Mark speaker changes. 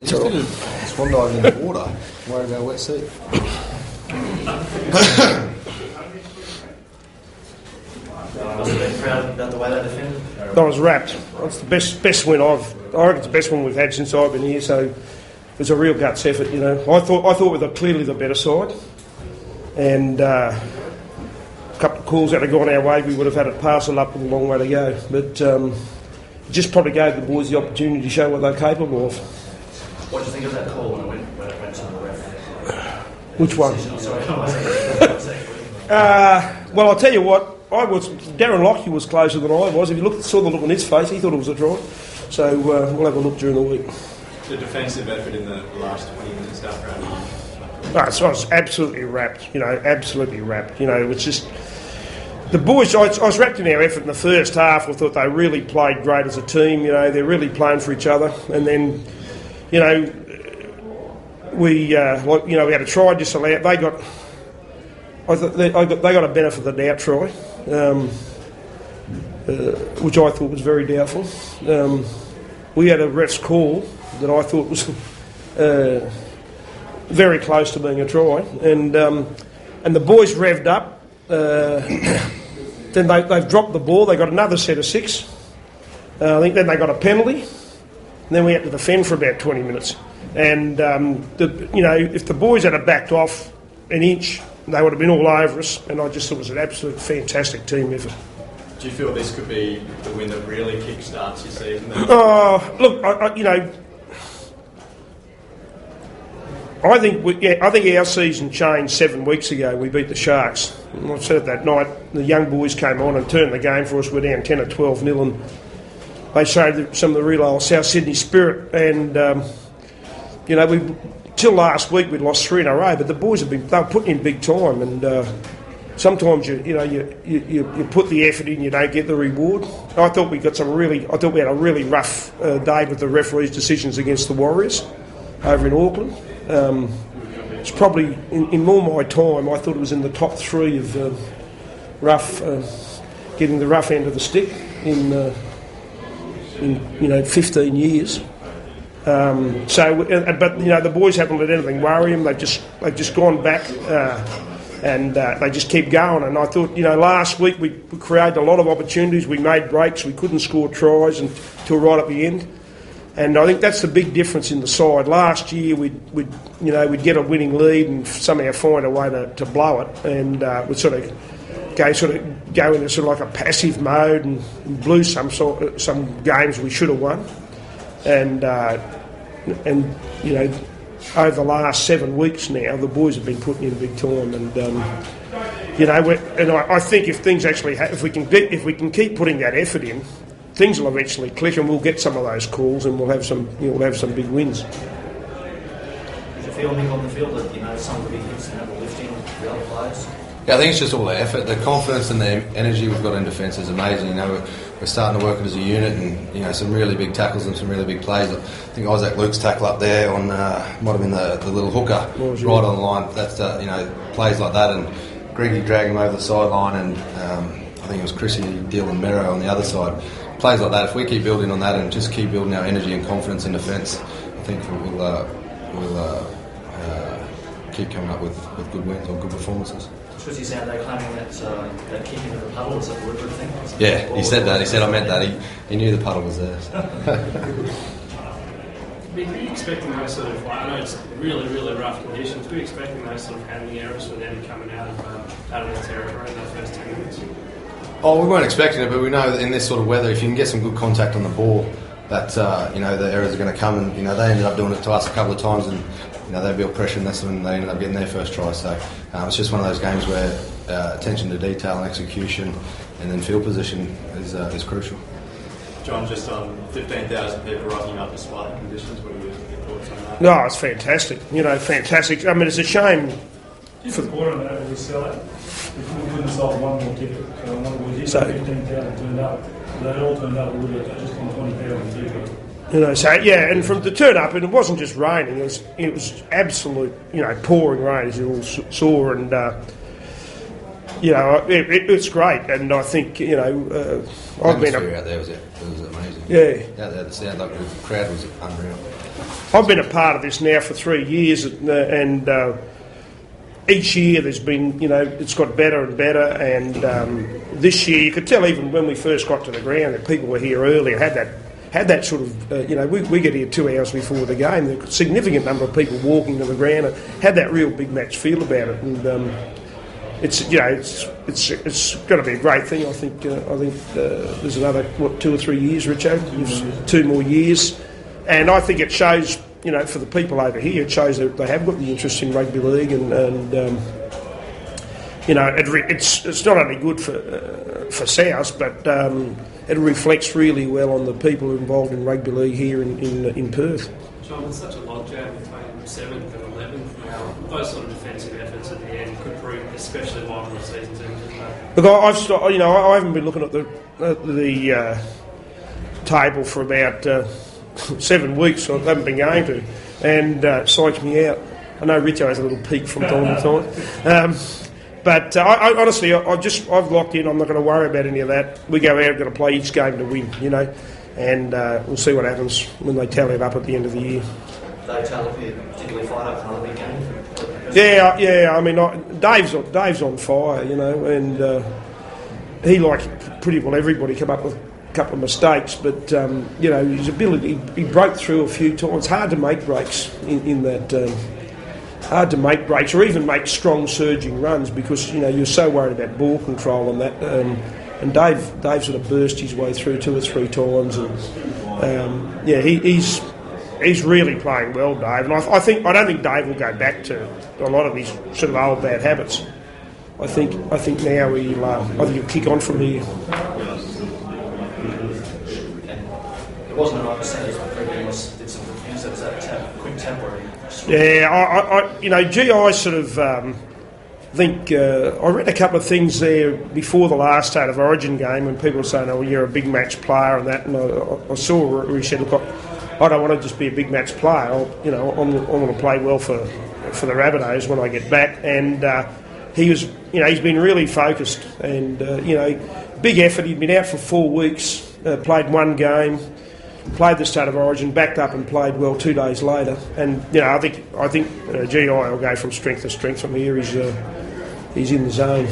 Speaker 1: Just did a swan dive in the water. Worried about wet seat.
Speaker 2: Was a bit proud about the way they defended?
Speaker 3: I was wrapped. It's the best win I reckon it's the best one we've had since I've been here. So it was a real guts effort. You know, I thought we were clearly the better side, and a couple of calls that had gone our way, we would have had it parcelled up with a long way to go. But it just probably gave the boys the opportunity to show what they're capable of.
Speaker 2: What do you think of that call when it went to the ref?
Speaker 3: Which one?
Speaker 2: Sorry.
Speaker 3: Well, I'll tell you what. Darren Lockyer was closer than I was. If you saw the look on his face, he thought it was a try. So we'll have a look during the week.
Speaker 4: The defensive effort in the last 20 minutes after
Speaker 3: So I was absolutely wrapped. Absolutely wrapped. It's just the boys. I was wrapped in our effort in the first half. I thought they really played great as a team. They're really playing for each other. And then, we had a try disallowed. They got a benefit of the doubt try, which I thought was very doubtful. We had a ref's call that I thought was very close to being a try, and the boys revved up. Then they've dropped the ball. They got another set of 6. I think then they got a penalty, and then we had to defend for about 20 minutes. And if the boys had backed off an inch, they would have been all over us, and I just thought it was an absolute fantastic team effort.
Speaker 4: Do you feel this could be the win that really kick-starts your season?
Speaker 3: Look, I think our season changed 7 weeks ago. We beat the Sharks. And I said it that night, the young boys came on and turned the game for us. We're down 10 or 12-0, and they showed some of the real old South Sydney spirit. And till last week we'd lost 3 in a row, but the boys they were putting in big time, and sometimes you put the effort in, you don't get the reward. I thought we had a really rough day with the referees' decisions against the Warriors over in Auckland. It's probably in all my time, I thought it was in the top 3 of getting the rough end of the stick in 15 years. But the boys haven't let anything worry them. They've just gone back, and they just keep going. And I thought, last week we created a lot of opportunities. We made breaks. We couldn't score tries until right at the end. And I think that's the big difference in the side. Last year we'd get a winning lead and somehow find a way to blow it, and we'd go into sort of like a passive mode and blew some games we should have won. And over the last 7 weeks now, the boys have been putting in big time, and I think if things actually if we can keep putting that effort in, things will eventually click, and we'll get some of those calls, and we'll have some big wins.
Speaker 2: Did you feel Nick on the field that some of the big hits and the lifting the other players?
Speaker 1: Yeah, I think it's just all the effort, the confidence and the energy we've got in defence is amazing. We're starting to work it as a unit, and some really big tackles and some really big plays. I think Isaac Luke's tackle up there on might have been the little hooker right on the line. That's plays like that, and Greggy dragging him over the sideline, and I think it was Chrissy Deal and Merrow on the other side. Plays like that. If we keep building on that and just keep building our energy and confidence in defence, I think we'll keep coming up with good wins or good performances.
Speaker 2: Swissy Saturday claiming that kick into the puddle was a deliberate thing.
Speaker 1: Yeah, he said that. He said I meant that. He knew the puddle was there. So.
Speaker 5: Were you expecting those sort of, I know it's really, really rough conditions, were you expecting those sort of handling errors for them coming out of their territory in that first 10 minutes?
Speaker 1: Oh, we weren't expecting it, but we know that in this sort of weather, if you can get some good contact on the ball, that the errors are going to come, and they ended up doing it to us a couple of times, and they built pressure, and that's when they ended up getting their first try. So it's just one of those games where attention to detail and execution, and then field position is crucial.
Speaker 4: John, just on 15,000 people rocking up despite the conditions, what are your thoughts on that?
Speaker 3: No, it's fantastic. Fantastic. I mean, it's a shame.
Speaker 6: Just report on that when we sell it. We couldn't sell one more ticket. So 15,000 turned up. They all turned up a little bit, just on 20,000 tickets.
Speaker 3: And from the turn up, and it wasn't just raining; it was absolute, pouring rain, as you all saw. And it's great, and I think
Speaker 1: The
Speaker 3: I've been
Speaker 1: atmosphere out there was amazing.
Speaker 3: Yeah.
Speaker 1: Out there, the sound, like, the crowd was unreal.
Speaker 3: I've been a part of this now for 3 years, and each year there's been, it's got better and better. And this year, you could tell even when we first got to the ground that people were here earlier, had that sort of, we get here 2 hours before the game. There was a significant number of people walking to the ground and had that real big match feel about it. And it's going to be a great thing. I think there's another 2 or 3 years, Richo. 2 more years. And I think it shows, for the people over here, it shows that they have got the interest in rugby league, and it's not only good for South, but it reflects really well on the people involved in rugby league here in Perth.
Speaker 5: John, there's such a logjam between 7th and 11th now. Those sort of defensive efforts at the end could prove especially while the season's ending.
Speaker 3: Look, I haven't been looking at the table for about 7 weeks. I haven't been going to, and it psychs me out. I know Richo has a little peak from time to time, but I honestly, I've locked in. I'm not going to worry about any of that. We go out, we're going to play each game to win, and we'll see what happens when they tally it up at the end of the year.
Speaker 2: They tell if you particularly fired up for the game.
Speaker 3: Yeah. I mean, Dave's on fire, and he, like pretty well everybody, come up with a couple of mistakes, but his ability, he broke through a few times. It's hard to make breaks in that. Hard to make breaks or even make strong surging runs because you're so worried about ball control and that. And Dave sort of burst his way through 2 or 3 times, and he's really playing well, Dave. And I don't think Dave will go back to a lot of his sort of old bad habits. I think now he'll kick on from here.
Speaker 2: It wasn't an percentage, but Freddie did some things that was that quick temporary.
Speaker 3: Yeah, GI sort of think I read a couple of things there before the last State of Origin game when people were saying, "Oh, you're a big match player," and that. And I saw where he said, "Look, I don't want to just be a big match player. I want to play well for the Rabbitohs when I get back." And he was, he's been really focused and big effort. He'd been out for 4 weeks, played 1 game. Played the State of Origin, backed up and played well 2 days later, and I think GI will go from strength to strength from here. He's in the zone.